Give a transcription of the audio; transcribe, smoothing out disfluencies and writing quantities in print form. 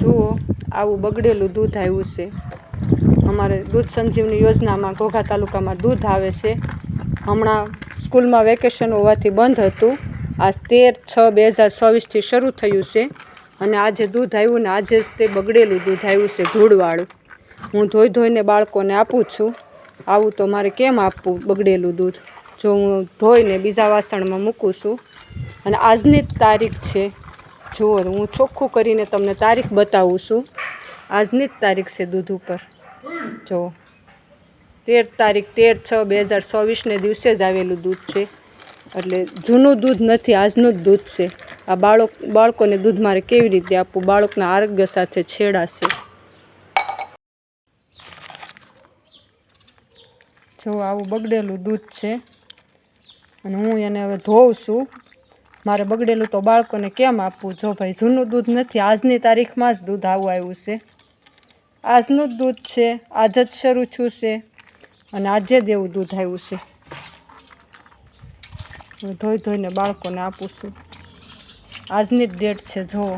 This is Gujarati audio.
જુઓ આવું બગડેલું દૂધ આવ્યું છે। અમારે દૂધ સંજીવની યોજનામાં ઘોઘા તાલુકામાં દૂધ આવે છે। હમણાં સ્કૂલમાં વેકેશન હોવાથી બંધ હતું। આજ 13/6/2024થી શરૂ થયું છે અને આજે દૂધ આવ્યું ને આજે જ તે બગડેલું દૂધ આવ્યું છે ધૂળવાળું। હું ધોઈ ધોઈને બાળકોને આપું છું। આવું તો મારે કેમ આપવું બગડેલું દૂધ? જો હું ધોઈને બીજા વાસણમાં મૂકું છું અને આજની જ તારીખ છે। જુઓ હું ચોખ્ખું કરીને તમને તારીખ બતાવું છું। આજની જ તારીખ છે દૂધ ઉપર। જો 13/6/2024ને દિવસે જ આવેલું દૂધ છે, એટલે જૂનું દૂધ નથી, આજનું જ દૂધ છે। આ બાળકોને દૂધ મારે કેવી રીતે આપવું? બાળકના આરોગ્ય સાથે છેડાશે। જો આવું બગડેલું દૂધ છે અને હું એને હવે ધોઉં છું। મારે બગડેલું તો બાળકોને કેમ આપવું? જો ભાઈ જૂનું દૂધ નથી, આજની તારીખમાં જ દૂધ આવું આવ્યું છે। આજનું જ દૂધ છે, આજ જ શરૂ થયું છે અને આજે જ એવું દૂધ આવ્યું છે। હું ધોઈ ધોઈને બાળકોને આપું છું। આજની જ ડેટ છે, જુઓ।